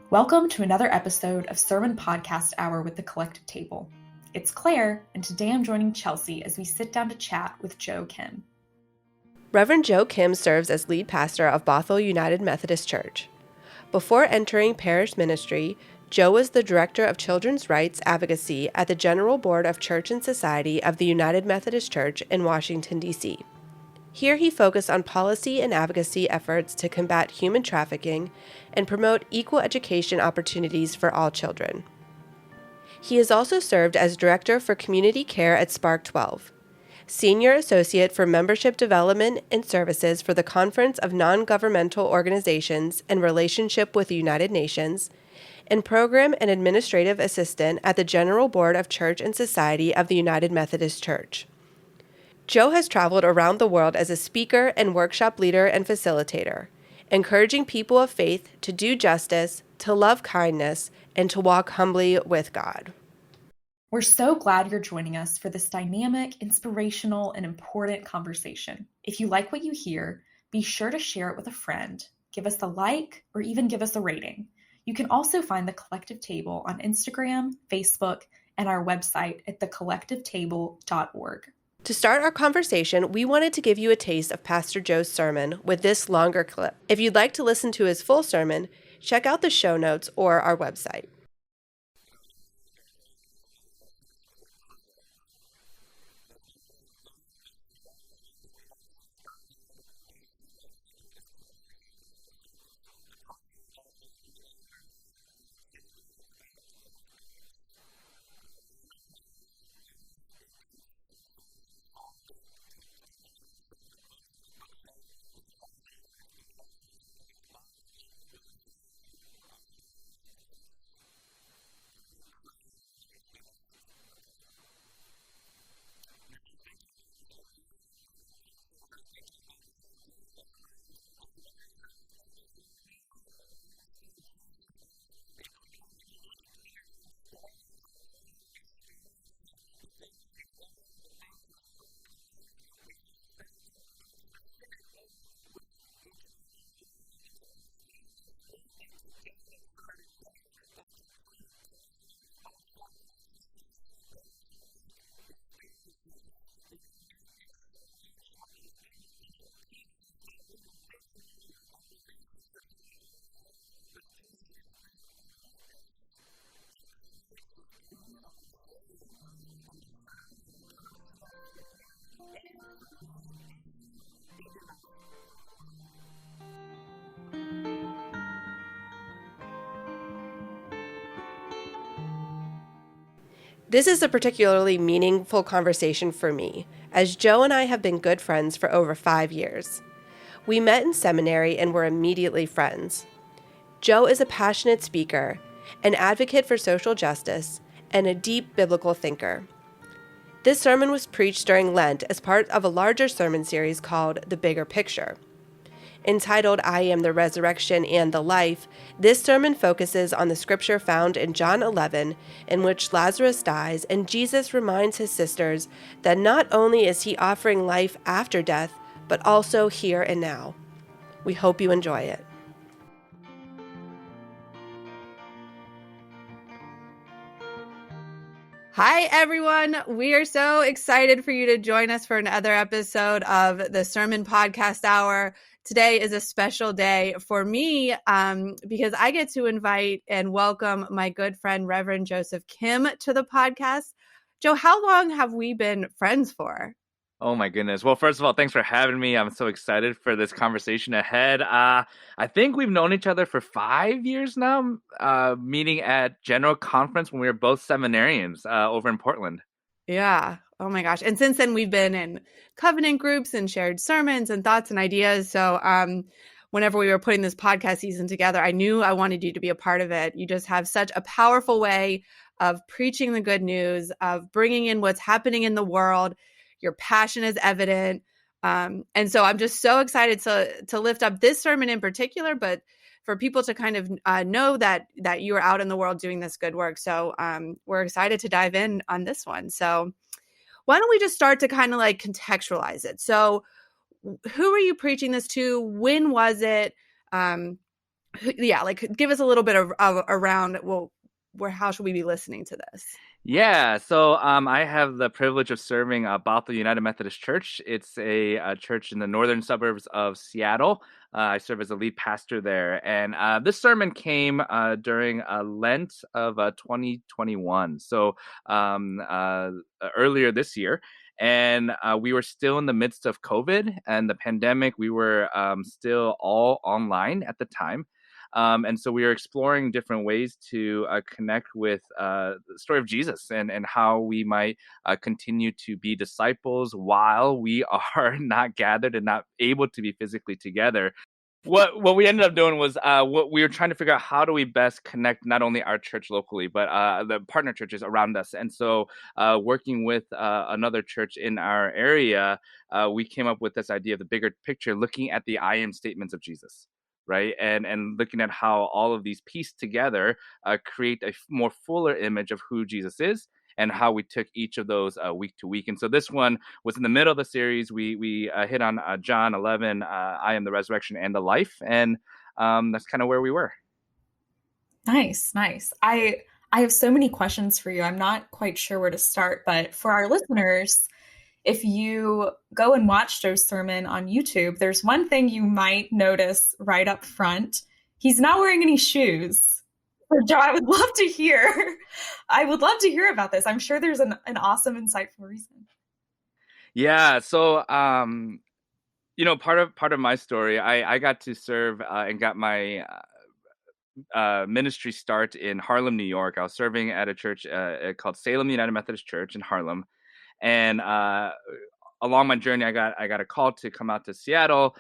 Welcome to another episode of Sermon Podcast Hour with the Collective Table. It's Claire, and today I'm joining Chelsea as we sit down to chat with Joe Kim. Reverend Joe Kim serves as lead pastor of Bothell United Methodist Church. Before entering parish ministry, Joe was the director of children's rights advocacy at the General Board of Church and Society of the United Methodist Church in Washington, D.C. Here he focused on policy and advocacy efforts to combat human trafficking and promote equal education opportunities for all children. He has also served as director for community care at Spark 12, senior associate for membership development and services for the Conference of Non-Governmental Organizations and Relationship with the United Nations, and program and administrative assistant at the General Board of Church and Society of the United Methodist Church. Joe has traveled around the world as a speaker and workshop leader and facilitator, encouraging people of faith to do justice, to love kindness, and to walk humbly with God. We're so glad you're joining us for this dynamic, inspirational, and important conversation. If you like what you hear, be sure to share it with a friend, give us a like, or even give us a rating. You can also find the Collective Table on Instagram, Facebook, and our website at thecollectivetable.org. To start our conversation, we wanted to give you a taste of Pastor Joe's sermon with this longer clip. If you'd like to listen to his full sermon, check out the show notes or our website. This is a particularly meaningful conversation for me, as Joe and I have been good friends for over 5 years. We met in seminary and were immediately friends. Joe is a passionate speaker, an advocate for social justice, and a deep biblical thinker. This sermon was preached during Lent as part of a larger sermon series called The Bigger Picture. Entitled, I Am the Resurrection and the Life, this sermon focuses on the scripture found in John 11, in which Lazarus dies and Jesus reminds his sisters that not only is he offering life after death, but also here and now. We hope you enjoy it. Hi, everyone. We are so excited for you to join us for another episode of the Sermon Podcast Hour. Today is a special day for me because I get to invite and welcome my good friend, Reverend Joseph Kim, to the podcast. Joe, how long have we been friends for? Oh my goodness. Well, first of all, thanks for having me. I'm so excited for this conversation ahead. I think we've known each other for 5 years now, meeting at General Conference when we were both seminarians over in Portland. Yeah. Oh my gosh. And since then, we've been in covenant groups and shared sermons and thoughts and ideas. So whenever we were putting this podcast season together, I knew I wanted you to be a part of it. You just have such a powerful way of preaching the good news, of bringing in what's happening in the world. Your passion is evident. And so I'm just so excited to lift up this sermon in particular, but for people to kind of know that you are out in the world doing this good work. So we're excited to dive in on this one. So why don't we just start to kind of like contextualize it? So who are you preaching this to? When was it? Yeah, like give us a little bit of around, well, how should we be listening to this? Yeah, so I have the privilege of serving Bothell United Methodist Church. It's a church in the northern suburbs of Seattle. I serve as a lead pastor there, and this sermon came during Lent of 2021, so earlier this year. And we were still in the midst of COVID and the pandemic. We were still all online at the time. And so we are exploring different ways to connect with the story of Jesus and how we might continue to be disciples while we are not gathered and not able to be physically together. What we ended up doing was what we were trying to figure out, how do we best connect not only our church locally but the partner churches around us. And so working with another church in our area, we came up with this idea of the bigger picture, looking at the I am statements of Jesus, right? And looking at how all of these pieced together create a more fuller image of who Jesus is, and how we took each of those week to week. And so this one was in the middle of the series. We hit on John 11, I am the resurrection and the life. And that's kind of where we were. Nice. I have so many questions for you. I'm not quite sure where to start, but for our listeners, if you go and watch Joe's sermon on YouTube, there's one thing you might notice right up front. He's not wearing any shoes. So Joe, I would love to hear about this. I'm sure there's an awesome, insightful reason. Yeah. So, part of my story, I got to serve and got my ministry start in Harlem, New York. I was serving at a church called Salem United Methodist Church in Harlem. And along my journey, I got a call to come out to Seattle,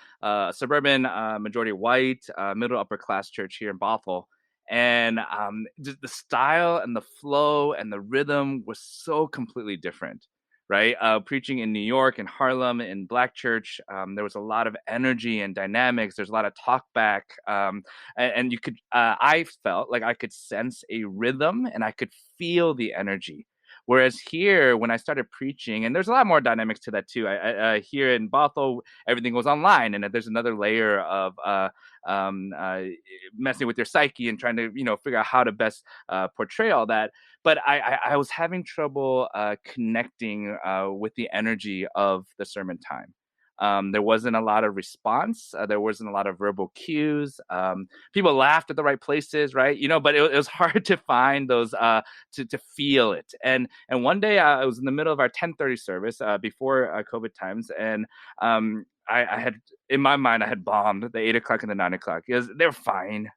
suburban, majority white, middle upper class church here in Bothell. And just the style and the flow and the rhythm was so completely different, right? Preaching in New York and Harlem in Black church, there was a lot of energy and dynamics. There's a lot of talk back, and you could. I felt like I could sense a rhythm and I could feel the energy. Whereas here, when I started preaching, and there's a lot more dynamics to that too. Here in Bothell, everything goes online, and there's another layer of messing with your psyche and trying to figure out how to best portray all that. But I was having trouble connecting with the energy of the sermon time. There wasn't a lot of response. There wasn't a lot of verbal cues. People laughed at the right places, right? But it was hard to find those to feel it. And one day I was in the middle of our 10:30 service before COVID times, and I had, in my mind, I had bombed the 8 o'clock and the 9 o'clock because they're fine.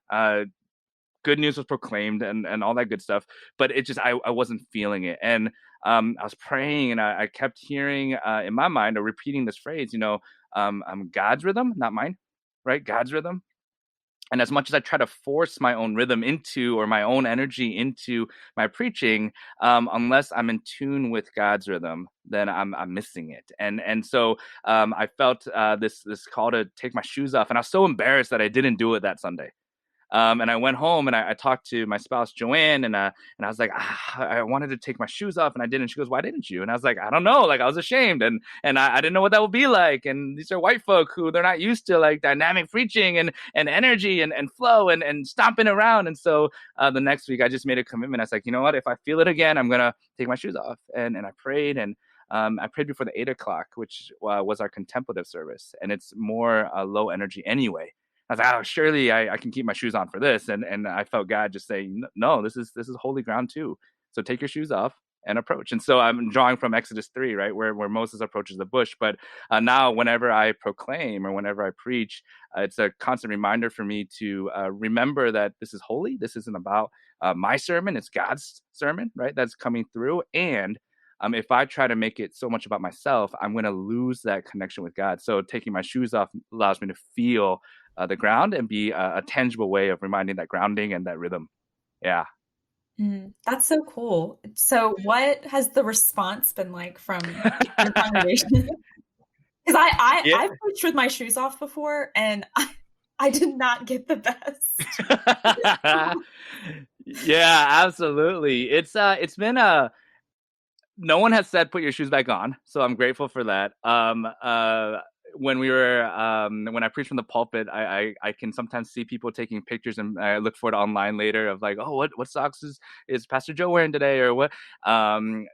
Good news was proclaimed and all that good stuff, but it just I wasn't feeling it. And I was praying, and I kept hearing in my mind or repeating this phrase, God's rhythm, not mine, right? God's rhythm. And as much as I try to force my own rhythm into, or my own energy into my preaching, unless I'm in tune with God's rhythm, then I'm missing it. And so I felt this call to take my shoes off, and I was so embarrassed that I didn't do it that Sunday. And I went home and I talked to my spouse, Joanne, and I was like, I wanted to take my shoes off and I didn't. She goes, why didn't you? And I was like, I don't know. Like, I was ashamed, and I didn't know what that would be like. And these are white folk who they're not used to like dynamic preaching and energy and flow and stomping around. And so the next week I just made a commitment. I was like, you know what? If I feel it again, I'm going to take my shoes off. And I prayed, and I prayed before the 8 o'clock, which was our contemplative service. And it's more low energy anyway. I was like, oh, surely I can keep my shoes on for this. And I felt God just saying, no, this is holy ground too. So take your shoes off and approach. And so I'm drawing from Exodus 3, right, where Moses approaches the bush. But now whenever I proclaim or whenever I preach, it's a constant reminder for me to remember that this is holy. This isn't about my sermon. It's God's sermon, right, that's coming through. And if I try to make it so much about myself, I'm going to lose that connection with God. So taking my shoes off allows me to feel the ground and be a tangible way of reminding that grounding and that rhythm. Yeah. That's so cool. So what has the response been like from your congregation? Because I've preached with my shoes off before, and I did not get the best. Yeah, absolutely. It's been no one has said put your shoes back on, so I'm grateful for that. when when I preach from the pulpit, I can sometimes see people taking pictures, and I look for it online later of like, oh, what socks is Pastor Joe wearing today, or what?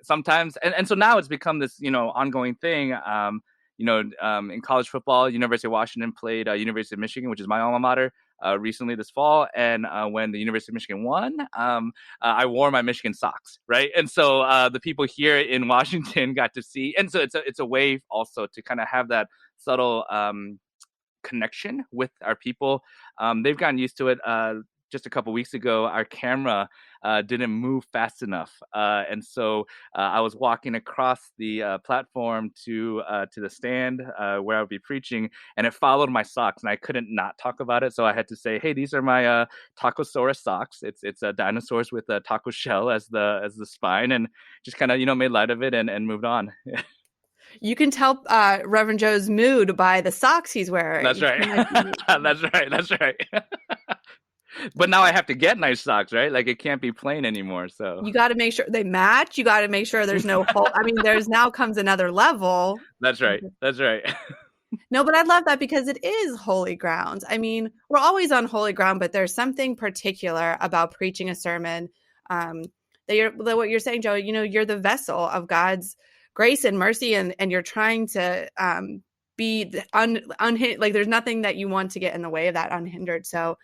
Sometimes, and so now it's become this ongoing thing. In college football, University of Washington played University of Michigan, which is my alma mater, recently this fall, and when the University of Michigan won, I wore my Michigan socks, right? And so the people here in Washington got to see, and so it's a way also to kind of have that subtle connection with our people. They've gotten used to it. Just a couple weeks ago, our camera didn't move fast enough, and so I was walking across the platform to the stand where I would be preaching, and it followed my socks, and I couldn't not talk about it. So I had to say, "Hey, these are my Tacosaurus socks. It's dinosaurs with a taco shell as the spine," and just kind of made light of it and moved on. You can tell Reverend Joe's mood by the socks he's wearing. That's right. That's right. But now I have to get nice socks, right? Like it can't be plain anymore. So you got to make sure they match. You got to make sure there's no hole. I mean, there's now comes another level. That's right. That's right. No, but I love that because it is holy ground. I mean, we're always on holy ground, but there's something particular about preaching a sermon what you're saying, Joe, you're the vessel of God's grace and mercy, and you're trying to be unhindered. Like there's nothing that you want to get in the way of that unhindered. So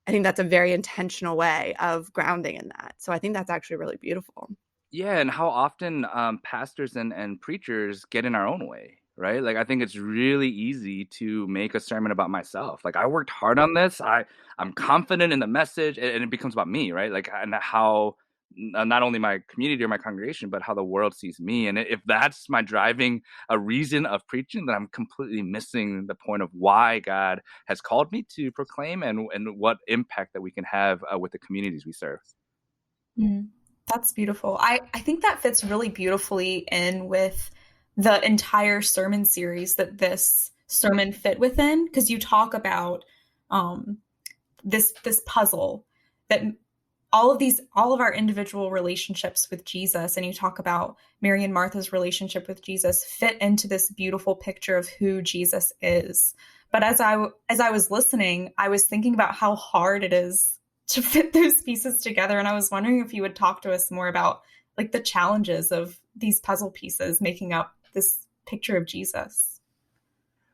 I think that's a very intentional way of grounding in that. So I think that's actually really beautiful. Yeah, and how often pastors and preachers get in our own way, right? Like I think it's really easy to make a sermon about myself. Like I worked hard on this. I'm confident in the message, and it becomes about me, right? Like and how not only my community or my congregation, but how the world sees me. And if that's my driving a reason of preaching, then I'm completely missing the point of why God has called me to proclaim and what impact that we can have with the communities we serve. That's beautiful. I think that fits really beautifully in with the entire sermon series that this sermon fit within, because you talk about this puzzle that all of our individual relationships with Jesus, and you talk about Mary and Martha's relationship with Jesus, fit into this beautiful picture of who Jesus is. But as I was listening, I was thinking about how hard it is to fit those pieces together. And I was wondering if you would talk to us more about like the challenges of these puzzle pieces making up this picture of Jesus.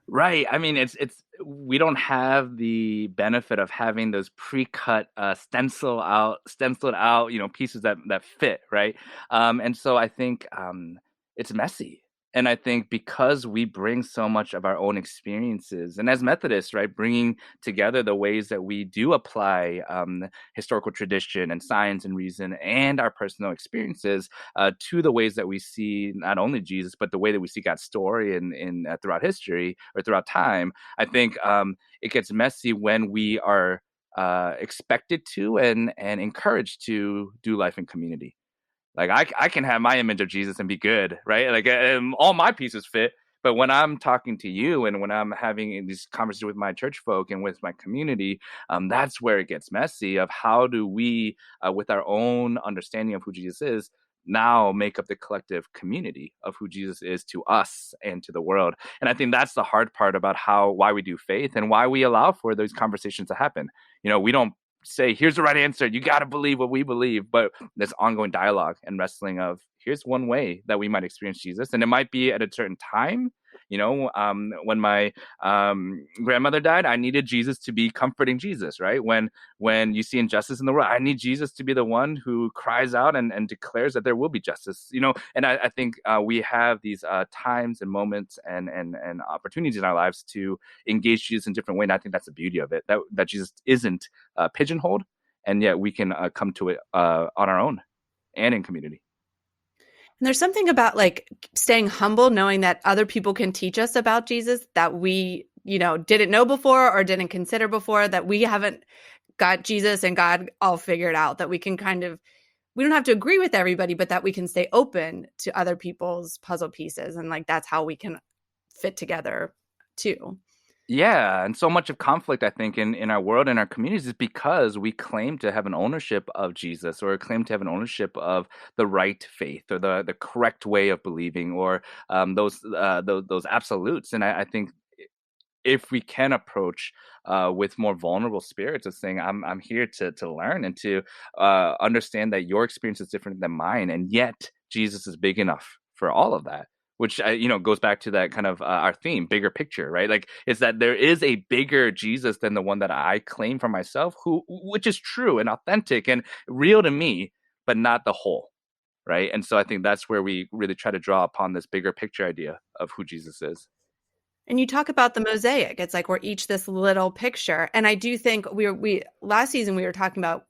Right. I mean, it's we don't have the benefit of having those pre-cut, stenciled out, pieces that fit, right? And so I think it's messy. And I think because we bring so much of our own experiences, and as Methodists, right, bringing together the ways that we do apply historical tradition and science and reason and our personal experiences to the ways that we see not only Jesus, but the way that we see God's story in throughout history or throughout time, I think it gets messy when we are expected to and encouraged to do life in community. Like I can have my image of Jesus and be good, right? Like all my pieces fit. But when I'm talking to you and when I'm having these conversations with my church folk and with my community, that's where it gets messy of how do we, with our own understanding of who Jesus is, now make up the collective community of who Jesus is to us and to the world. And I think that's the hard part about why we do faith and why we allow for those conversations to happen. We don't say, here's the right answer, you got to believe what we believe, but there's ongoing dialogue and wrestling of here's one way that we might experience Jesus. And it might be at a certain time. When my grandmother died, I needed Jesus to be comforting Jesus, right? When you see injustice in the world, I need Jesus to be the one who cries out and declares that there will be justice, and I think we have these times and moments and opportunities in our lives to engage Jesus in different ways. And I think that's the beauty of it, that Jesus isn't pigeonholed, and yet we can come to it on our own and in community. And there's something about like staying humble, knowing that other people can teach us about Jesus that we, didn't know before or didn't consider before, that we haven't got Jesus and God all figured out, that we can we don't have to agree with everybody, but that we can stay open to other people's puzzle pieces. And like, that's how we can fit together too. Yeah, and so much of conflict, I think, in our world and our communities is because we claim to have an ownership of Jesus or claim to have an ownership of the right faith or the correct way of believing or those absolutes. And I think if we can approach with more vulnerable spirits of saying, I'm here to learn and to understand that your experience is different than mine, and yet Jesus is big enough for all of that. Which goes back to that kind of our theme, bigger picture, right? Like, is that there is a bigger Jesus than the one that I claim for myself, which is true and authentic and real to me, but not the whole, right? And so I think that's where we really try to draw upon this bigger picture idea of who Jesus is. And you talk about the mosaic. It's like we're each this little picture. And I do think we last season we were talking about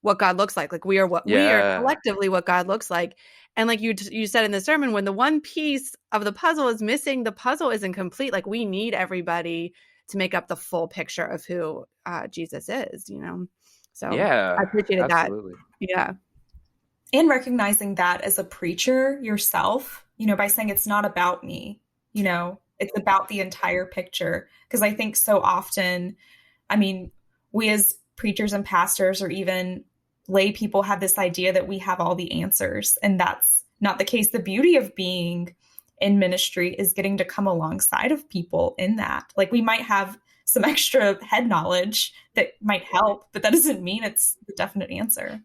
what God looks like. Like we are we are collectively what God looks like. And like you said in the sermon, when the one piece of the puzzle is missing, the puzzle isn't complete. Like we need everybody to make up the full picture of who Jesus is, So Yeah, I appreciated absolutely. that. Yeah. And recognizing that as a preacher yourself, by saying it's not about me, it's about the entire picture. Because I think so often, we as preachers and pastors or even lay people have this idea that we have all the answers. And that's not the case. The beauty of being in ministry is getting to come alongside of people in that. Like we might have some extra head knowledge that might help, but that doesn't mean it's the definite answer.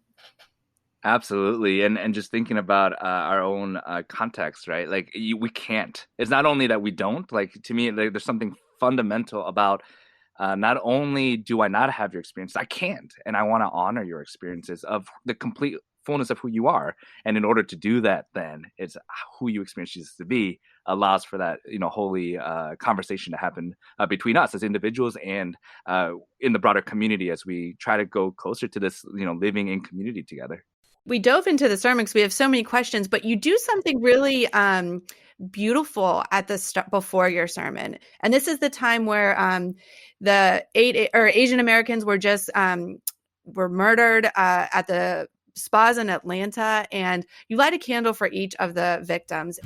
Absolutely. And just thinking about our own context, right? Like we can't. It's not only that we don't, like to me, there's something fundamental about not only do I not have your experience, I can't. And I want to honor your experiences of the complete fullness of who you are. And in order to do that, then it's who you experience Jesus to be allows for that, holy conversation to happen between us as individuals and in the broader community as we try to go closer to this, living in community together. We dove into the sermon because we have so many questions, but you do something really beautiful at the start before your sermon. And this is the time where the Asian Americans were just were murdered at the spas in Atlanta, and you light a candle for each of the victims.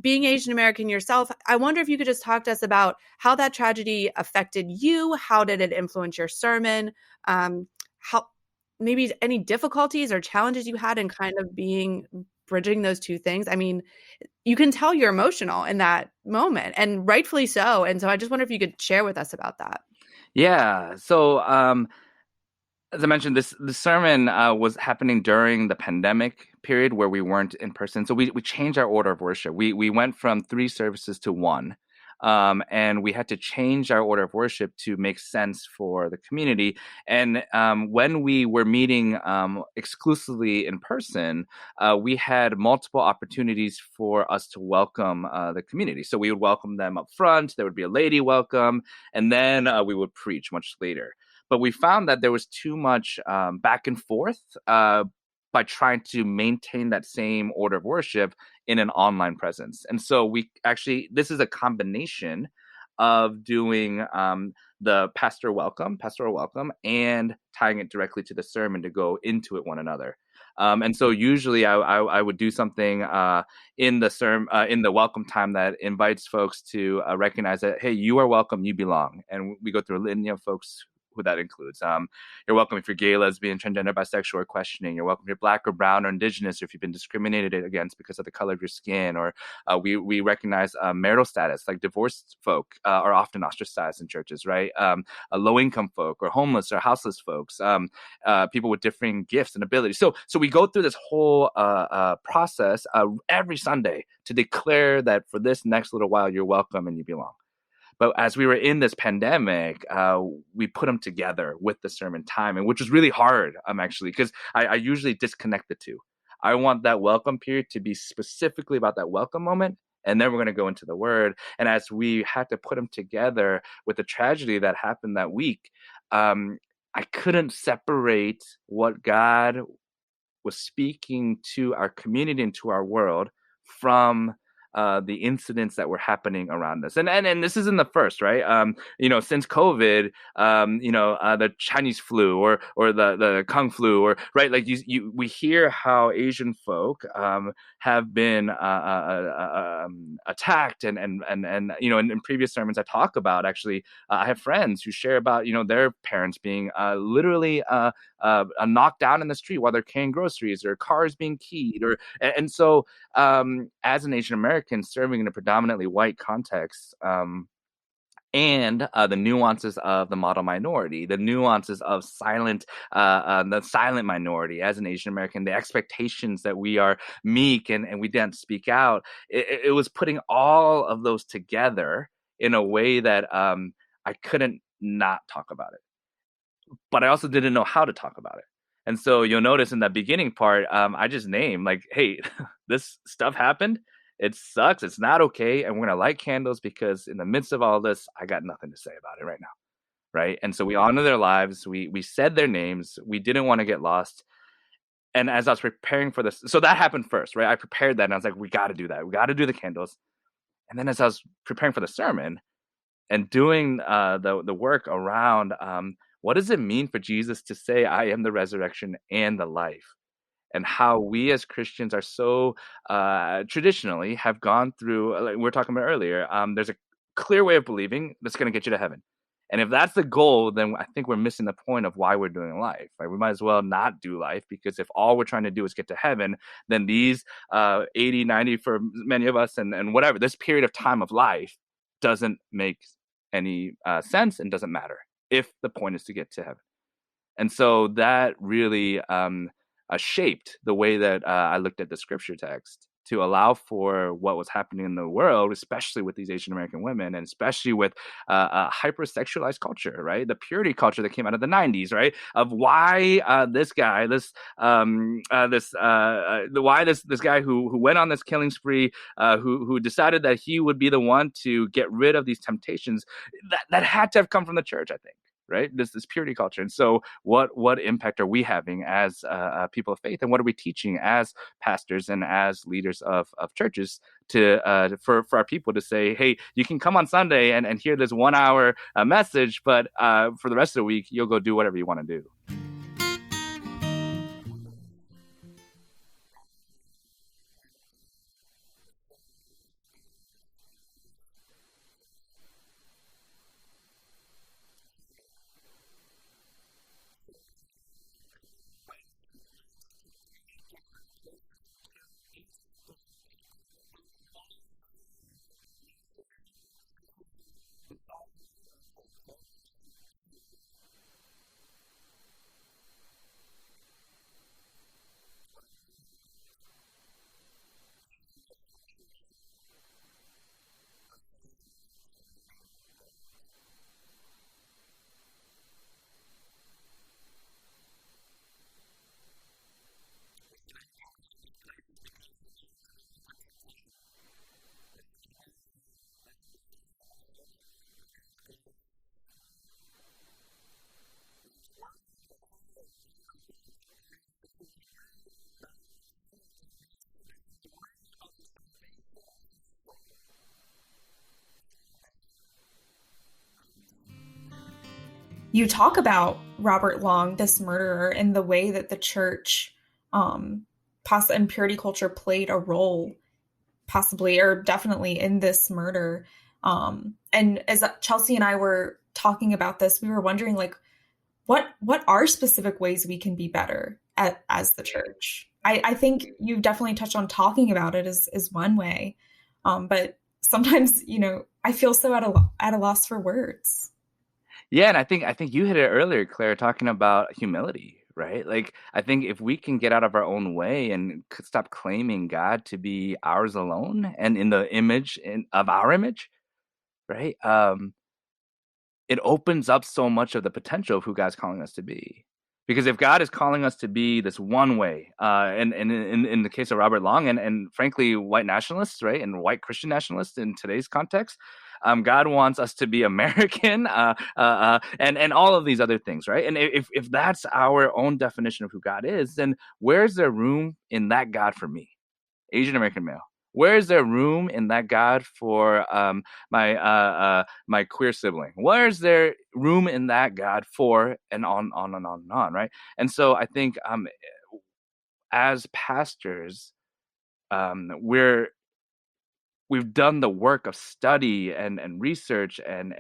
Being Asian American yourself, I wonder if you could just talk to us about how that tragedy affected you. How did it influence your sermon? How maybe any difficulties or challenges you had in kind of bridging those two things. I mean, you can tell you're emotional in that moment, and rightfully so. And so I just wonder if you could share with us about that. Yeah. So as I mentioned, the sermon was happening during the pandemic period where we weren't in person. So we changed our order of worship. We went from 3 services to 1. And we had to change our order of worship to make sense for the community. And when we were meeting exclusively in person, we had multiple opportunities for us to welcome the community. So we would welcome them up front. There would be a lady welcome, and then we would preach much later. But we found that there was too much back and forth by trying to maintain that same order of worship in an online presence. And so this is a combination of doing the pastoral welcome, and tying it directly to the sermon to go into it one another. And so usually I would do something in the welcome time that invites folks to recognize that, hey, you are welcome, you belong. And we go through a litany of folks who that includes. You're welcome if you're gay, lesbian, transgender, bisexual, or questioning. You're welcome if you're Black or brown or indigenous, or if you've been discriminated against because of the color of your skin. Or we recognize marital status, like divorced folk are often ostracized in churches, right? Low-income folk or homeless or houseless folks, people with differing gifts and abilities. So we go through this whole process every Sunday to declare that for this next little while, you're welcome and you belong. But as we were in this pandemic, we put them together with the sermon time, and which was really hard, actually, because I usually disconnect the two. I want that welcome period to be specifically about that welcome moment, and then we're going to go into the word. And as we had to put them together with the tragedy that happened that week, I couldn't separate what God was speaking to our community and to our world from the incidents that were happening around us. And this isn't the first, right? Since COVID, the Chinese flu or the Kung flu, or right, like we hear how Asian folk have been attacked, and in previous sermons I talk about, actually, I have friends who share about their parents being literally knocked down in the street while they're carrying groceries, or cars being keyed, and so as an Asian American serving in a predominantly white context, and the nuances of the model minority, the nuances of the silent minority as an Asian American, the expectations that we are meek and we didn't speak out. It was putting all of those together in a way that I couldn't not talk about it, but I also didn't know how to talk about it. And so you'll notice in that beginning part, I just named, like, hey, this stuff happened. It sucks. It's not okay. And we're going to light candles because in the midst of all this, I got nothing to say about it right now. Right. And so we honor their lives. We said their names. We didn't want to get lost. And as I was preparing for this, so that happened first, right? I prepared that and I was like, we got to do that. We got to do the candles. And then as I was preparing for the sermon and doing the work around what does it mean for Jesus to say, I am the resurrection and the life? And how we as Christians are so traditionally have gone through, like we were talking about earlier, there's a clear way of believing that's going to get you to heaven. And if that's the goal, then I think we're missing the point of why we're doing life. Right? We might as well not do life, because if all we're trying to do is get to heaven, then these 80, 90 for many of us and whatever, this period of time of life doesn't make any sense and doesn't matter if the point is to get to heaven. And so that really shaped the way that I looked at the scripture text to allow for what was happening in the world, especially with these Asian American women, and especially with a hypersexualized culture, right? The purity culture that came out of the 90s, right? Of why this guy who went on this killing spree, who decided that he would be the one to get rid of these temptations, that had to have come from the church, I think. Right, this purity culture. And so what impact are we having as people of faith, and what are we teaching as pastors and as leaders of churches to for our people to say, hey, you can come on Sunday and hear this 1 hour message, but for the rest of the week you'll go do whatever you want to do. You talk about Robert Long, this murderer, and the way that the church and purity culture played a role, possibly or definitely, in this murder. And as Chelsea and I were talking about this, we were wondering, like, what are specific ways we can be better as the church? I think you've definitely touched on talking about it as one way, but sometimes, I feel so at a loss for words. Yeah, and I think you hit it earlier, Claire, talking about humility, right? Like, I think if we can get out of our own way and stop claiming God to be ours alone and in the image of our image, right? It opens up so much of the potential of who God's calling us to be. Because if God is calling us to be this one way, and in the case of Robert Long and frankly, white nationalists, right, and white Christian nationalists in today's context, God wants us to be American, and all of these other things, right? And if that's our own definition of who God is, then where's there room in that God for me, Asian American male? Where is there room in that God for my queer sibling? Where is there room in that God for, and on and on and on, right? And so I think as pastors, we've done the work of study and research and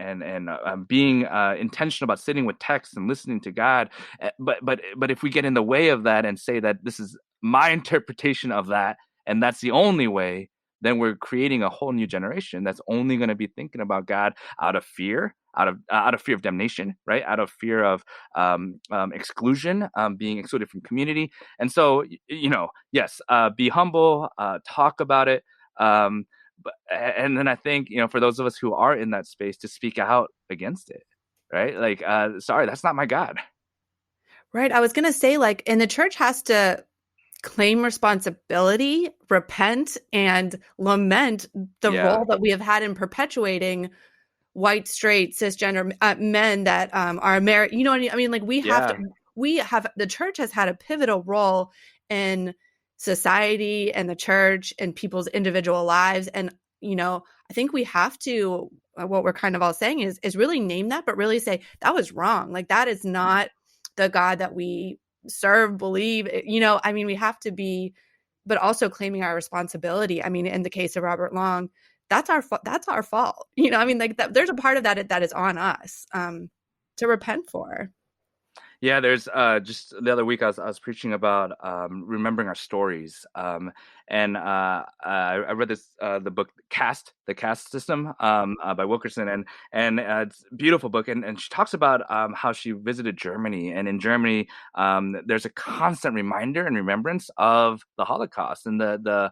being intentional about sitting with text and listening to God. But if we get in the way of that and say that this is my interpretation of that, and that's the only way, then we're creating a whole new generation that's only going to be thinking about God out of fear, out of fear of damnation, right? Out of fear of exclusion, being excluded from community. And so, yes, be humble, talk about it. And then I think, for those of us who are in that space, to speak out against it, right? Like, sorry, that's not my God. Right. I was going to say, and the church has to claim responsibility, repent, and lament the role that we have had in perpetuating white, straight, cisgender men that are American. You know what I mean? Like, the church has had a pivotal role in society and the church and people's individual lives. And, I think we have to, what we're kind of all saying is really name that, but really say that was wrong. Like, that is not the God that we serve, believe, we have to be, but also claiming our responsibility. I mean, in the case of Robert Long, that's our fault. There's a part of that is on us to repent for. Yeah, there's just the other week I was preaching about remembering our stories, and I read the book the Caste System by Wilkerson, and it's a beautiful book, and she talks about how she visited Germany, and in Germany there's a constant reminder and remembrance of the Holocaust and the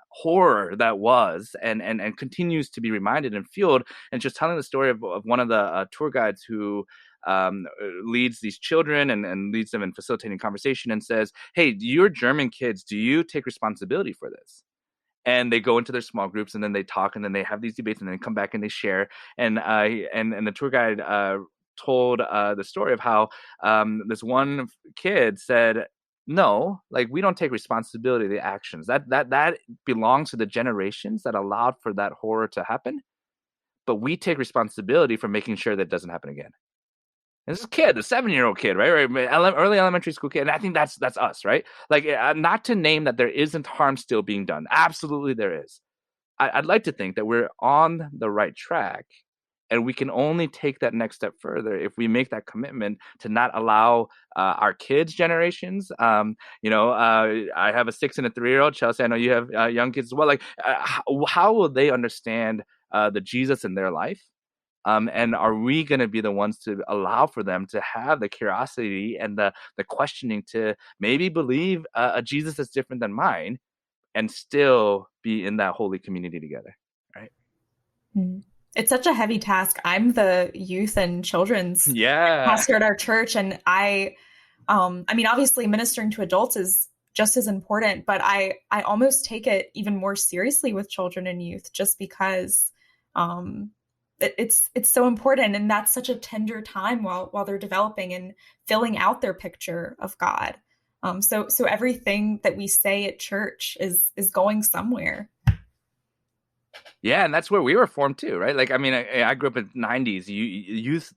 horror that was and continues to be reminded and fueled. And just telling the story of one of the tour guides who leads these children and leads them in facilitating conversation and says, hey, you're German kids, do you take responsibility for this? And they go into their small groups and then they talk and then they have these debates and then they come back and they share. And the tour guide told the story of how this one kid said, no, like, we don't take responsibility of the actions. That belongs to the generations that allowed for that horror to happen. But we take responsibility for making sure that it doesn't happen again. This is a kid, the 7-year-old kid, right? Early elementary school kid. And I think that's us, right? Like, not to name that there isn't harm still being done. Absolutely there is. I'd like to think that we're on the right track, and we can only take that next step further if we make that commitment to not allow our kids' generations. I have a 6 and a 3-year-old. Chelsea, I know you have young kids as well. Like, how will they understand the Jesus in their life? And are we going to be the ones to allow for them to have the curiosity and the questioning to maybe believe a Jesus that's different than mine and still be in that holy community together, right? It's such a heavy task. I'm the youth and children's pastor at our church, and I mean, obviously ministering to adults is just as important, but I almost take it even more seriously with children and youth, just because it's so important, and that's such a tender time while they're developing and filling out their picture of God. So everything that we say at church is going somewhere. Yeah, and that's where we were formed too, right? Like, I mean, I grew up in '90s.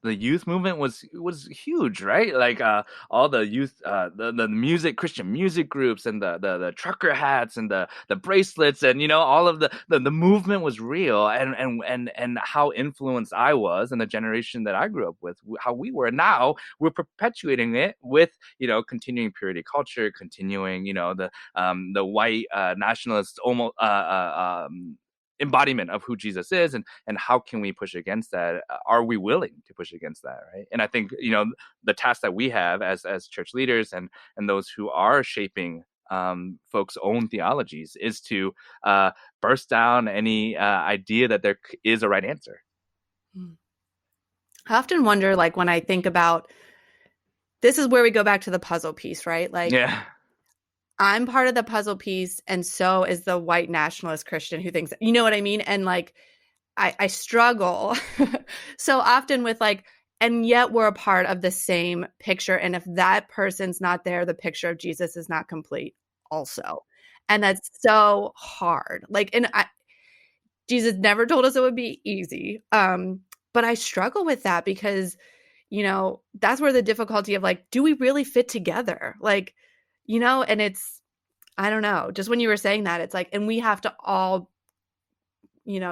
The youth movement was huge, right? Like, all the youth, the music, Christian music groups, and the trucker hats, and the bracelets, and all of the movement was real, and how influenced I was, and the generation that I grew up with, how we were. Now we're perpetuating it with continuing purity culture, continuing the white nationalist almost embodiment of who Jesus is, and how can we push against that? Are we willing to push against that, right? And I think the task that we have as church leaders and those who are shaping folks' own theologies is to burst down any idea that there is a right answer. I often wonder, like, when I think about, this is where we go back to the puzzle piece, right? Like, Yeah. I'm part of the puzzle piece, and so is the white nationalist Christian who thinks, you know what I mean? And like, I struggle so often with like, and yet we're a part of the same picture. And if that person's not there, the picture of Jesus is not complete also. And that's so hard. Like, and Jesus never told us it would be easy. But I struggle with that because, that's where the difficulty of like, do we really fit together? Like, and it's, I don't know, just when you were saying that, it's like, and we have to all,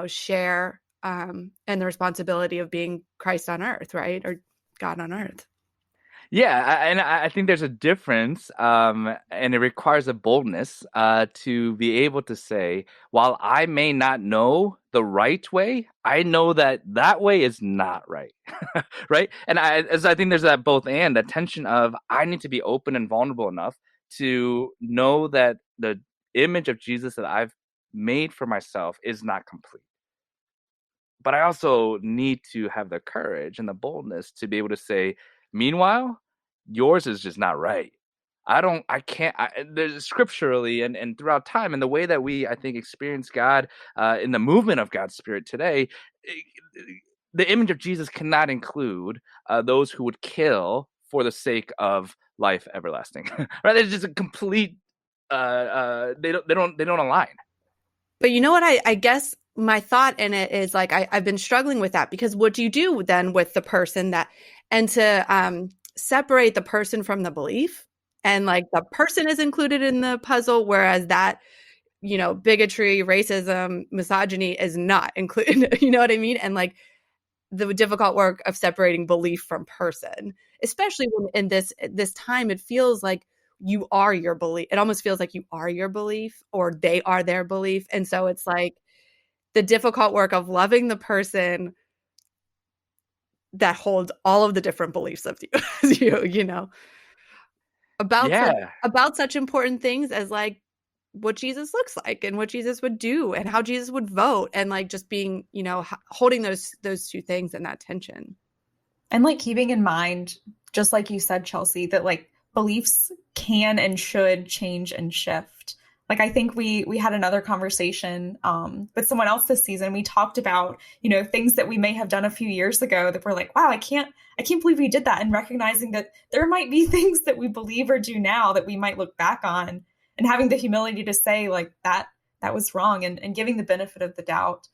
share and the responsibility of being Christ on earth, right? Or God on earth. Yeah, and I think there's a difference, and it requires a boldness to be able to say, while I may not know the right way, I know that way is not right, right? And I think there's that both and, that tension of I need to be open and vulnerable enough to know that the image of Jesus that I've made for myself is not complete. But I also need to have the courage and the boldness to be able to say, meanwhile, yours is just not right. There's scripturally and throughout time, and the way that we, I think, experience God in the movement of God's Spirit today, the image of Jesus cannot include those who would kill for the sake of life everlasting. Right? It's just a complete. They don't align. But you know what? I guess my thought in it is like, I've been struggling with that, because what do you do then with the person and to separate the person from the belief, and like the person is included in the puzzle, whereas that, bigotry, racism, misogyny is not included. You know what I mean? And like the difficult work of separating belief from person, especially when in this time, it feels like you are your belief. It almost feels like you are your belief, or they are their belief. And so it's like the difficult work of loving the person that holds all of the different beliefs of you, about such important things as like what Jesus looks like and what Jesus would do and how Jesus would vote, and like just being, holding those two things in that tension. And like keeping in mind, just like you said, Chelsea, that like beliefs can and should change and shift. Like, I think we had another conversation with someone else this season. We talked about, things that we may have done a few years ago that we're like, wow, I can't believe we did that. And recognizing that there might be things that we believe or do now that we might look back on, and having the humility to say like that was wrong, and giving the benefit of the doubt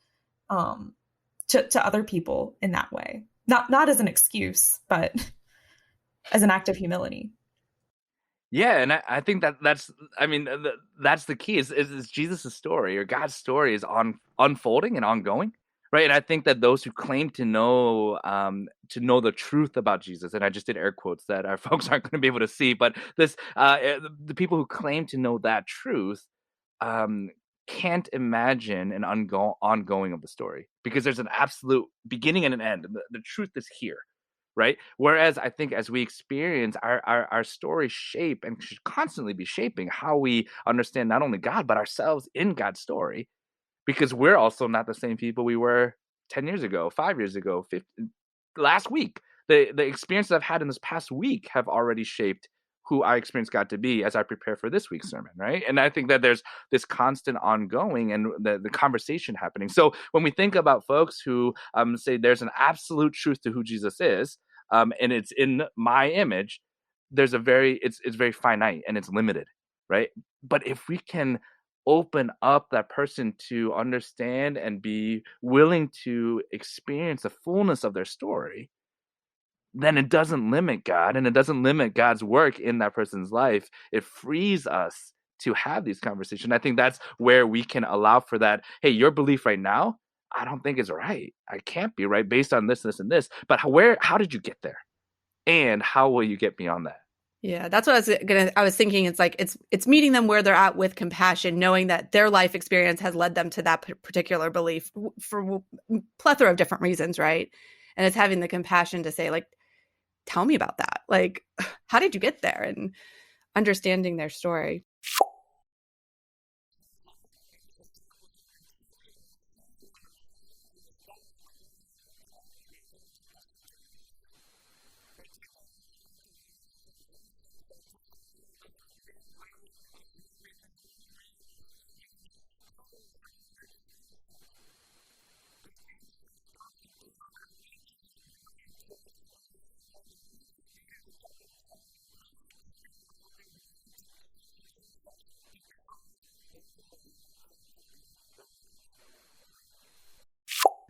to other people in that way. Not as an excuse, but as an act of humility. Yeah, and I think that's the key is Jesus' story, or God's story, is unfolding and ongoing, right? And I think that those who claim to know the truth about Jesus, and I just did air quotes that our folks aren't going to be able to see, but this the people who claim to know that truth can't imagine an ongoing of the story, because there's an absolute beginning and an end. The truth is here. Right. Whereas I think as we experience our stories shape, and should constantly be shaping, how we understand not only God, but ourselves in God's story, because we're also not the same people we were 10 years ago, 5 years ago, 15, last week. The experiences I've had in this past week have already shaped who I experience God to be as I prepare for this week's sermon, right? And I think that there's this constant ongoing and the conversation happening. So when we think about folks who say there's an absolute truth to who Jesus is, and it's in my image, it's very finite and it's limited, right? But if we can open up that person to understand and be willing to experience the fullness of their story, then it doesn't limit God and it doesn't limit God's work in that person's life. It frees us to have these conversations. I think that's where we can allow for that. Hey, your belief right now, I don't think is right. I can't be right based on this, this, and this. But how did you get there? And how will you get beyond that? Yeah, that's what I was thinking. It's like it's meeting them where they're at with compassion, knowing that their life experience has led them to that particular belief for plethora of different reasons, right? And it's having the compassion to say, like, tell me about that. Like, how did you get there? And understanding their story.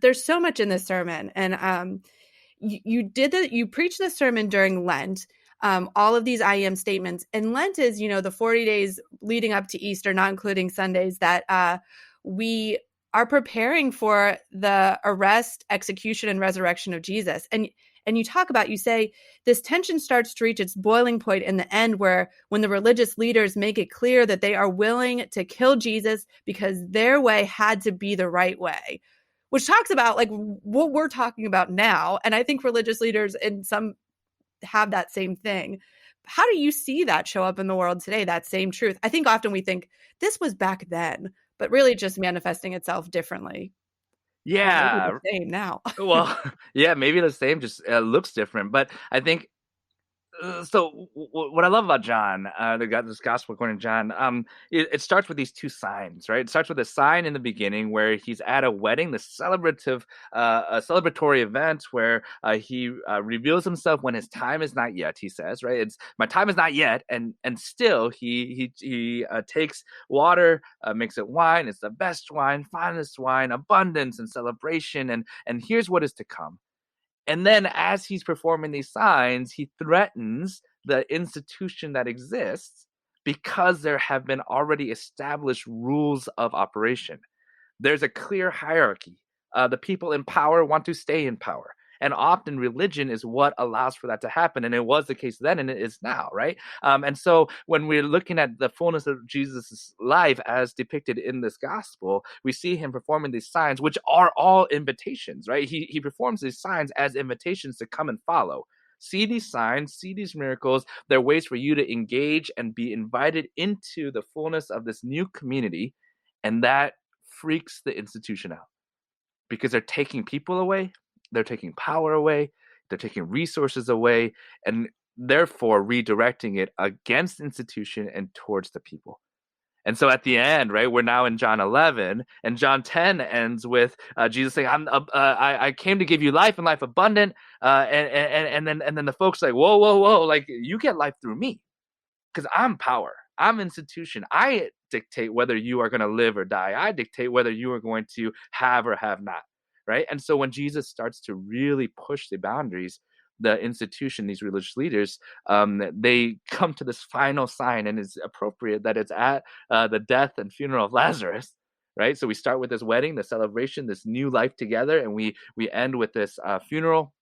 There's so much in this sermon, and you preached this sermon during Lent. All of these I am statements, and Lent is, the 40 days leading up to Easter, not including Sundays, that we are preparing for the arrest, execution, and resurrection of Jesus. And you say this tension starts to reach its boiling point in the end, when the religious leaders make it clear that they are willing to kill Jesus because their way had to be the right way, which talks about like what we're talking about now. And I think religious leaders in some have that same thing. How do you see that show up in the world today, that same truth? I think often we think this was back then, but really just manifesting itself differently. Yeah. Or maybe the same now. Well, yeah, maybe the same, just looks different. But I think what I love about John, this gospel according to John, it starts with these two signs, right? It starts with a sign in the beginning where he's at a wedding, the a celebratory event where he reveals himself when his time is not yet. He says, right? It's my time is not yet, and still he takes water, makes it wine. It's the best wine, finest wine, abundance and celebration, and here's what is to come. And then as he's performing these signs, he threatens the institution that exists because there have been already established rules of operation. There's a clear hierarchy. The people in power want to stay in power. And often religion is what allows for that to happen. And it was the case then, and it is now, right? And so when we're looking at the fullness of Jesus' life as depicted in this gospel, we see him performing these signs, which are all invitations, right? He performs these signs as invitations to come and follow. See these signs, see these miracles. They're ways for you to engage and be invited into the fullness of this new community. And that freaks the institution out because they're taking people away. They're taking power away, they're taking resources away, and therefore redirecting it against institution and towards the people. And so at the end, right, we're now in John 11, and John 10 ends with Jesus saying, I came to give you life and life abundant. And then the folks like, whoa, like you get life through me because I'm power. I'm institution. I dictate whether you are going to live or die. I dictate whether you are going to have or have not. Right. And so when Jesus starts to really push the boundaries, the institution, these religious leaders, they come to this final sign, and it's appropriate that it's at the death and funeral of Lazarus. Right. So we start with this wedding, the celebration, this new life together, and we end with this funeral,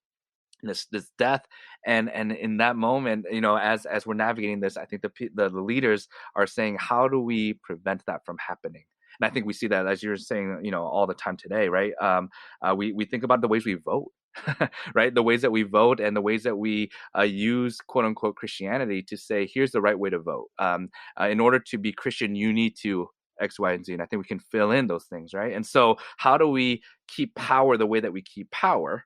this death. And in that moment, as we're navigating this, I think the leaders are saying, how do we prevent that from happening? And I think we see that, as you're saying, all the time today, right? We think about the ways we vote, right? The ways that we vote and the ways that we use quote unquote Christianity to say, here's the right way to vote. In order to be Christian, you need to X, Y, and Z. And I think we can fill in those things, right? And so how do we keep power the way that we keep power,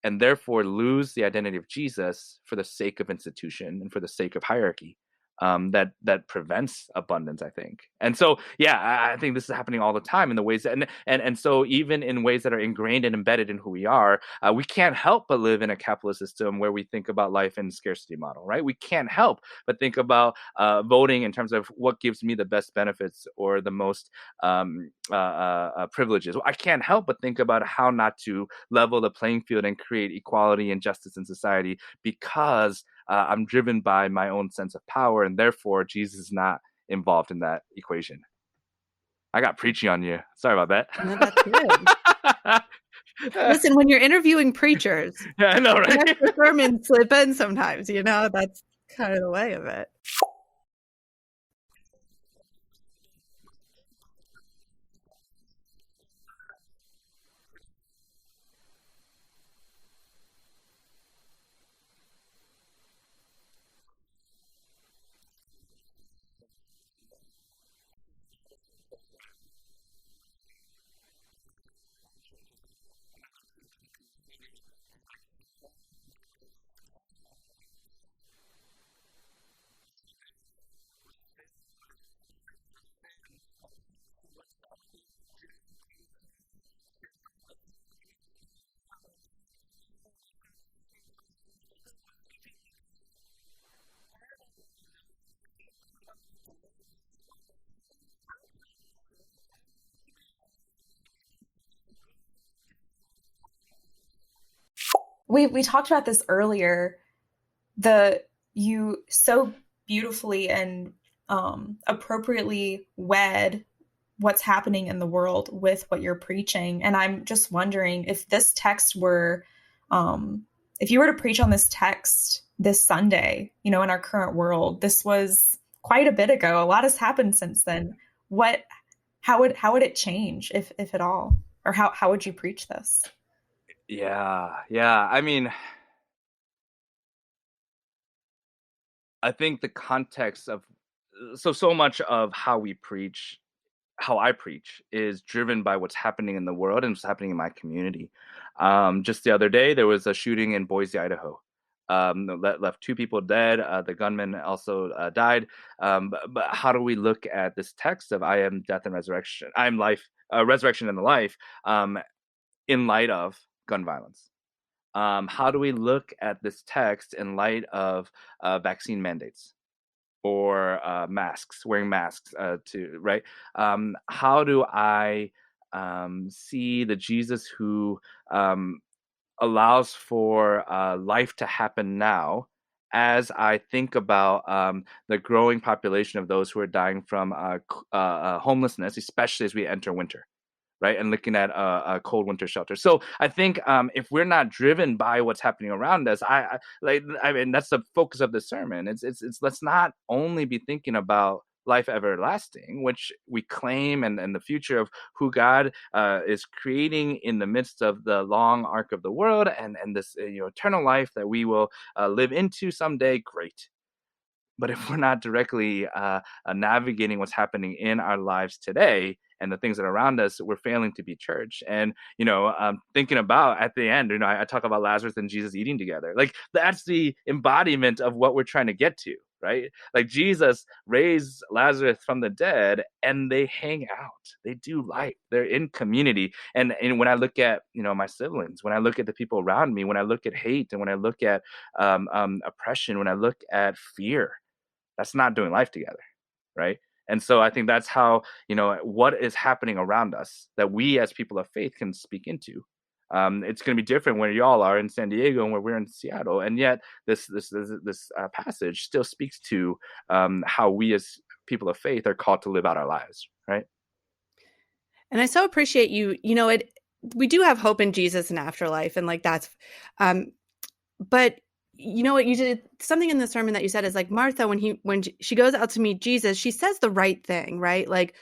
and therefore lose the identity of Jesus for the sake of institution and for the sake of hierarchy? that prevents abundance, I think. And so, yeah, I think this is happening all the time in the ways that, and so even in ways that are ingrained and embedded in who we are, we can't help but live in a capitalist system where we think about life in scarcity model, right? We can't help but think about voting in terms of what gives me the best benefits or the most privileges. I can't help but think about how not to level the playing field and create equality and justice in society, because I'm driven by my own sense of power, and therefore Jesus is not involved in that equation. I got preachy on you. Sorry about that. No, that's good. Listen, when you're interviewing preachers, yeah, I know, right? The sermons slip in sometimes, that's kind of the way of it. We talked about this earlier. You so beautifully and appropriately wed what's happening in the world with what you're preaching. And I'm just wondering if this text were, if you were to preach on this text this Sunday, in our current world, this was quite a bit ago. A lot has happened since then. How would it change, if at all? Or how would you preach this? Yeah. I mean, I think the context of so much of how I preach is driven by what's happening in the world and what's happening in my community. Just the other day, there was a shooting in Boise, Idaho. That left 2 people dead. The gunman also died. But how do we look at this text of "I am death and resurrection, I am life, resurrection and the life," in light of gun violence? How do we look at this text in light of vaccine mandates or wearing masks right? How do I see the Jesus who allows for life to happen now, as I think about the growing population of those who are dying from homelessness, especially as we enter winter? Right, and looking at a cold winter shelter. So I think if we're not driven by what's happening around us, I mean that's the focus of the sermon. It's let's not only be thinking about life everlasting, which we claim, and the future of who God is creating in the midst of the long arc of the world, and this eternal life that we will live into someday. Great. But if we're not directly navigating what's happening in our lives today and the things that are around us, we're failing to be church. And, thinking about at the end, I talk about Lazarus and Jesus eating together. Like, that's the embodiment of what we're trying to get to, right? Like, Jesus raised Lazarus from the dead and they hang out. They do life. They're in community. And when I look at, my siblings, when I look at the people around me, when I look at hate, and when I look at oppression, when I look at fear, that's not doing life together, right? And so I think that's how, what is happening around us that we as people of faith can speak into. It's going to be different where y'all are in San Diego and where we're in Seattle, and yet this passage still speaks to how we as people of faith are called to live out our lives, right? And I so appreciate you. We do have hope in Jesus and afterlife, and like that's, but what you did, something in the sermon that you said is like Martha, when she goes out to meet Jesus, she says the right thing, right? Like,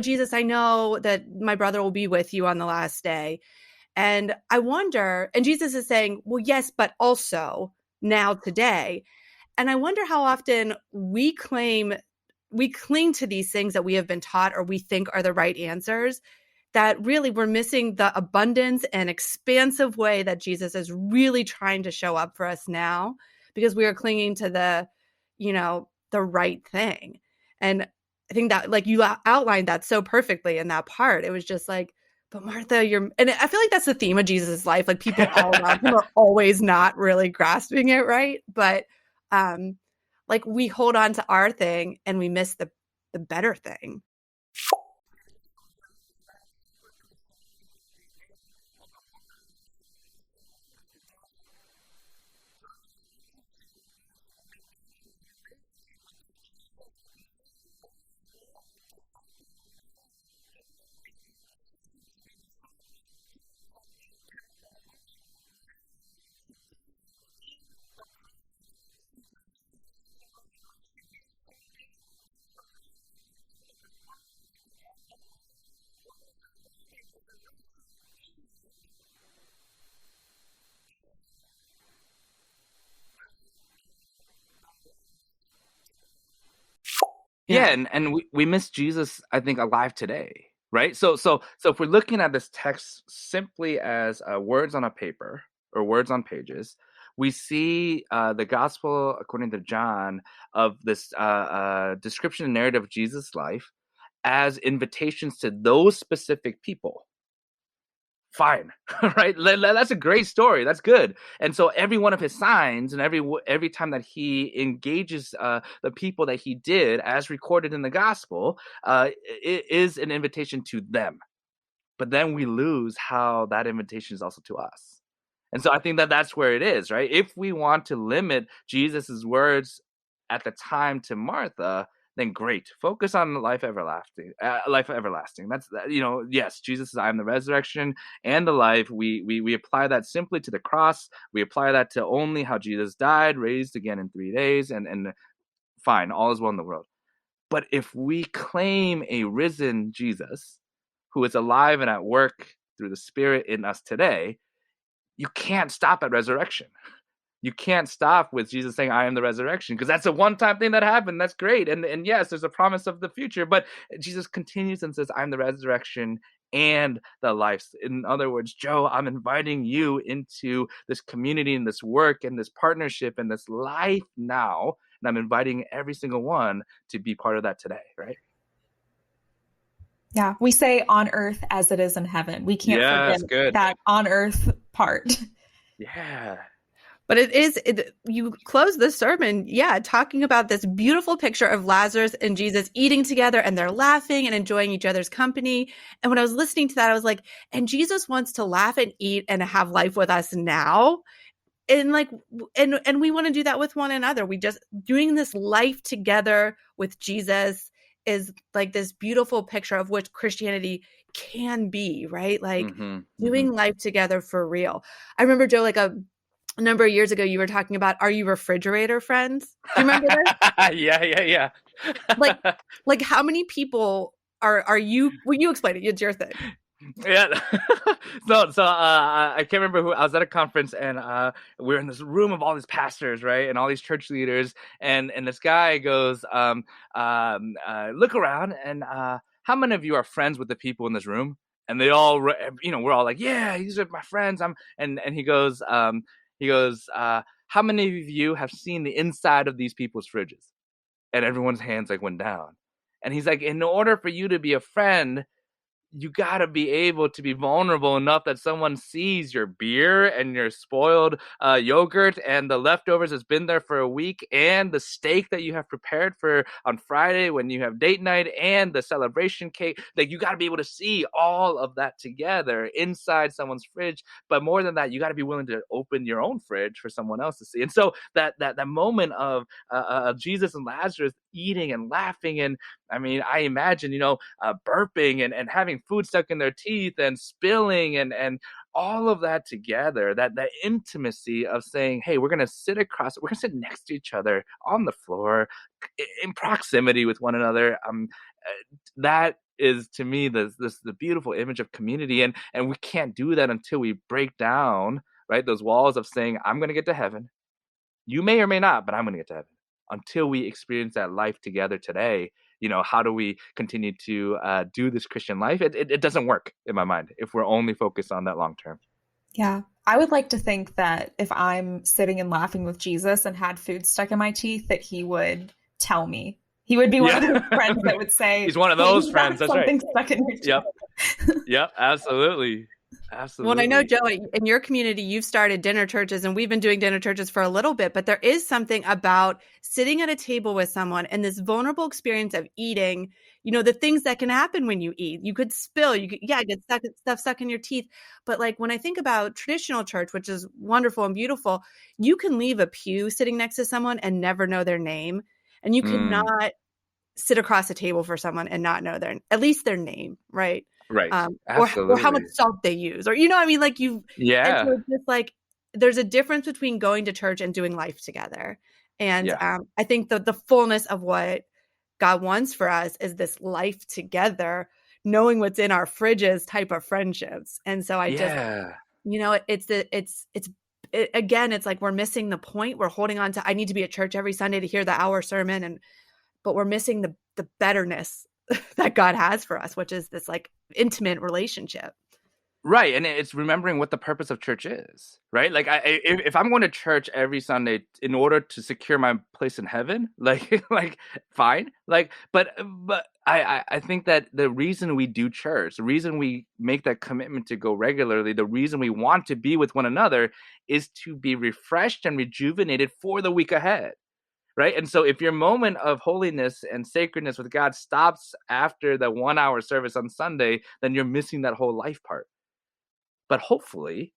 Jesus, I know that my brother will be with you on the last day. And I wonder, and Jesus is saying, well, yes, but also now today. And I wonder how often we cling to these things that we have been taught or we think are the right answers, that really we're missing the abundance and expansive way that Jesus is really trying to show up for us now, because we are clinging to the, the right thing. And I think that, like, you outlined that so perfectly in that part. It was just like, but Martha, and I feel like that's the theme of Jesus' life. Like, people all around him are always not really grasping it right. But like, we hold on to our thing and we miss the better thing. Yeah, and we miss Jesus, I think, alive today, right? So if we're looking at this text simply as words on a paper or words on pages, we see the gospel according to John of this description and narrative of Jesus' life as invitations to those specific people. Fine, right? That's a great story. That's good. And so every one of his signs and every time that he engages the people that he did, as recorded in the gospel, it is an invitation to them. But then we lose how that invitation is also to us. And so I think that that's where it is, right? If we want to limit Jesus's words at the time to Martha, then great. Focus on life everlasting. Life everlasting. That's, yes, Jesus says, "I am the resurrection and the life." We apply that simply to the cross. We apply that to only how Jesus died, raised again in 3 days, and fine, all is well in the world. But if we claim a risen Jesus who is alive and at work through the Spirit in us today, you can't stop at resurrection. You can't stop with Jesus saying, "I am the resurrection," because that's a one-time thing that happened. That's great. And yes, there's a promise of the future, but Jesus continues and says, "I'm the resurrection and the life." In other words, Joe, I'm inviting you into this community and this work and this partnership and this life now. And I'm inviting every single one to be part of that today, right? Yeah, we say on earth as it is in heaven. We can't forget that on earth part. Yeah. But you close the sermon, talking about this beautiful picture of Lazarus and Jesus eating together, and they're laughing and enjoying each other's company. And when I was listening to that, I was like, and Jesus wants to laugh and eat and have life with us now. And and we want to do that with one another. We just doing this life together with Jesus is like this beautiful picture of what Christianity can be, right? Like doing life together for real. I remember, Joe, like a number of years ago, you were talking about, are you refrigerator friends? Do you remember this? Yeah. like how many people are you? Well, you explain it. It's your thing. Yeah. So I can't remember who. I was at a conference and we were in this room of all these pastors, right, and all these church leaders, and this guy goes, look around, and how many of you are friends with the people in this room? And they all, we're all like, yeah, these are my friends. And he goes, how many of you have seen the inside of these people's fridges? And everyone's hands like went down. And he's like, in order for you to be a friend, you got to be able to be vulnerable enough that someone sees your beer and your spoiled yogurt and the leftovers that's been there for a week and the steak that you have prepared for on Friday when you have date night and the celebration cake. Like, you got to be able to see all of that together inside someone's fridge. But more than that, you got to be willing to open your own fridge for someone else to see. And so that moment of Jesus and Lazarus eating and laughing, and I mean, I imagine, burping and having food stuck in their teeth and spilling and all of that together, that intimacy of saying, hey, we're going to sit next to each other on the floor in proximity with one another. That is, to me, the beautiful image of community. And we can't do that until we break down, right, those walls of saying, I'm going to get to heaven. You may or may not, but I'm going to get to heaven. Until we experience that life together today, how do we continue to do this Christian life? It doesn't work in my mind if we're only focused on that long term. Yeah. I would like to think that if I'm sitting and laughing with Jesus and had food stuck in my teeth, that he would tell me. He would be one of those friends that would say, he's one of those friends. That's right. Something stuck in your teeth. Yep. Absolutely. Absolutely. Well, I know, Joe, in your community, you've started dinner churches, and we've been doing dinner churches for a little bit, but there is something about sitting at a table with someone and this vulnerable experience of eating, the things that can happen when you eat. You could spill, get stuff stuck in your teeth. But like when I think about traditional church, which is wonderful and beautiful, you can leave a pew sitting next to someone and never know their name. And you cannot sit across a table for someone and not know at least their name, right? Right. Or how much salt they use, or what I mean? Like and so it's just like there's a difference between going to church and doing life together. And I think the fullness of what God wants for us is this life together, knowing what's in our fridges type of friendships. And so it's like we're missing the point. We're holding on to, I need to be at church every Sunday to hear the hour sermon, but we're missing the betterness that God has for us, which is this like intimate relationship. Right. And it's remembering what the purpose of church is, right? Like if I'm going to church every Sunday in order to secure my place in heaven, like fine. But I think that the reason we do church, the reason we make that commitment to go regularly, the reason we want to be with one another is to be refreshed and rejuvenated for the week ahead. Right. And so if your moment of holiness and sacredness with God stops after the 1 hour service on Sunday, then you're missing that whole life part. But hopefully,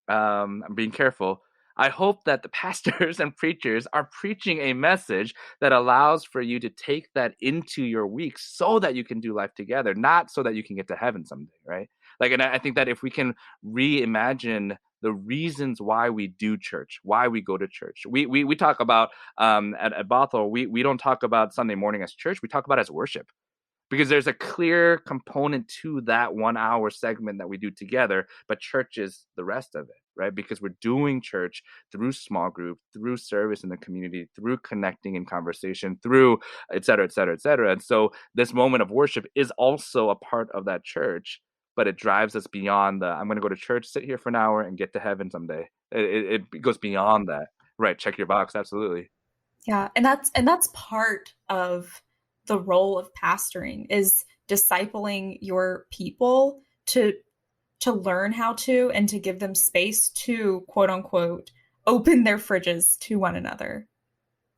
I'm being careful. I hope that the pastors and preachers are preaching a message that allows for you to take that into your week so that you can do life together, not so that you can get to heaven someday. Right. And I think that if we can reimagine the reasons why we do church, why we go to church. We talk about at Bothell, we don't talk about Sunday morning as church. We talk about it as worship, because there's a clear component to that 1 hour segment that we do together, but church is the rest of it, right? Because we're doing church through small group, through service in the community, through connecting in conversation, through et cetera, et cetera, et cetera. And so this moment of worship is also a part of that church, but it drives us beyond I'm going to go to church, sit here for an hour and get to heaven someday. It goes beyond that. Right. Check your box. Absolutely. Yeah. And that's part of the role of pastoring, is discipling your people to learn how to, and to give them space to, quote unquote, open their fridges to one another,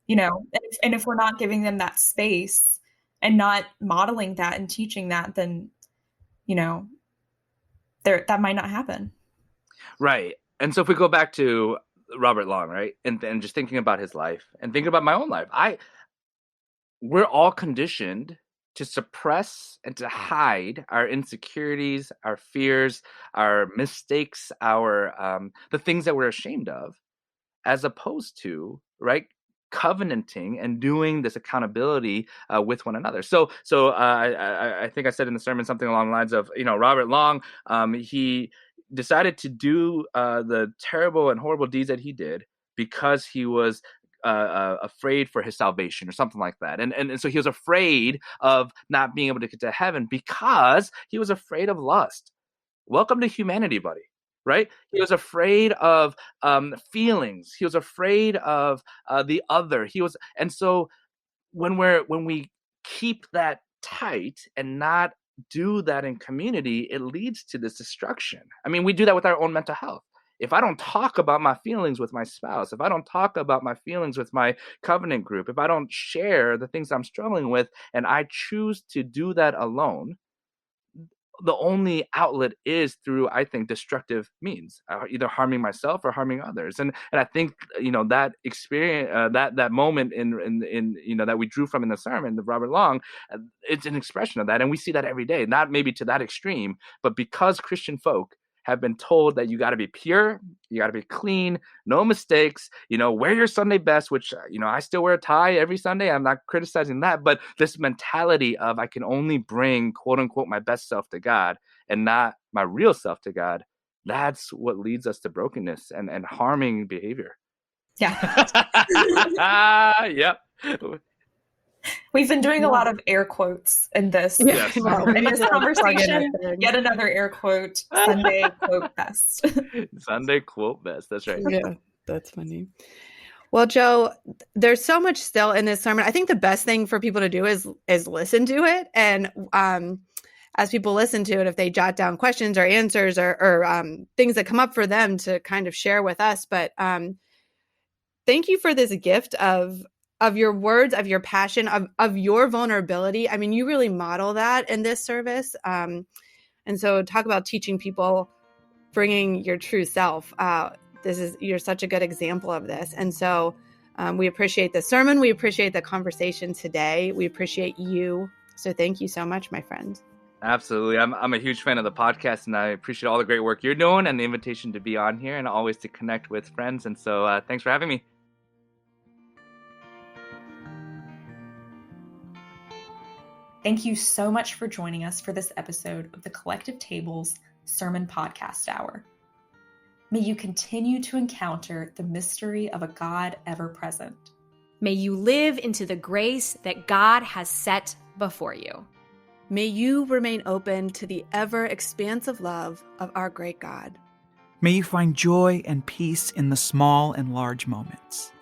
and if we're not giving them that space and not modeling that and teaching that, then, that might not happen. Right. And so if we go back to Robert Long, right, and just thinking about his life and thinking about my own life, we're all conditioned to suppress and to hide our insecurities, our fears, our mistakes, our the things that we're ashamed of, as opposed to, right, covenanting and doing this accountability with one another. So I think I said in the sermon something along the lines of, Robert Long, he decided to do the terrible and horrible deeds that he did because he was afraid for his salvation or something like that. And so he was afraid of not being able to get to heaven because he was afraid of lust. Welcome to humanity, buddy. Right? He was afraid of feelings. He was afraid of the other. And so when we keep that tight and not do that in community, it leads to this destruction. I mean, we do that with our own mental health. If I don't talk about my feelings with my spouse, if I don't talk about my feelings with my covenant group, if I don't share the things I'm struggling with, and I choose to do that alone, the only outlet is through, I think, destructive means, either harming myself or harming others. And I think, that experience, that moment in that we drew from in the sermon of Robert Long, it's an expression of that. And we see that every day, not maybe to that extreme, but because Christian folk have been told that you got to be pure, you got to be clean, no mistakes, wear your Sunday best, which, I still wear a tie every Sunday. I'm not criticizing that, but this mentality of I can only bring, quote unquote, my best self to God and not my real self to God. That's what leads us to brokenness and harming behavior. Yeah. Yep. We've been doing a lot of air quotes in this. Yes. In this conversation, yet another air quote, Sunday quote best. Sunday quote best. That's right. Yeah, that's funny. Well, Joe, there's so much still in this sermon. I think the best thing for people to do is listen to it. And as people listen to it, if they jot down questions or answers or things that come up for them to kind of share with us. But thank you for this gift of your words, of your passion, of your vulnerability. I mean, you really model that in this service. And so talk about teaching people, bringing your true self. You're such a good example of this. And so we appreciate the sermon. We appreciate the conversation today. We appreciate you. So thank you so much, my friend. Absolutely. I'm a huge fan of the podcast, and I appreciate all the great work you're doing and the invitation to be on here and always to connect with friends. And so thanks for having me. Thank you so much for joining us for this episode of the Collective Tables Sermon Podcast Hour. May you continue to encounter the mystery of a God ever present. May you live into the grace that God has set before you. May you remain open to the ever expansive love of our great God. May you find joy and peace in the small and large moments.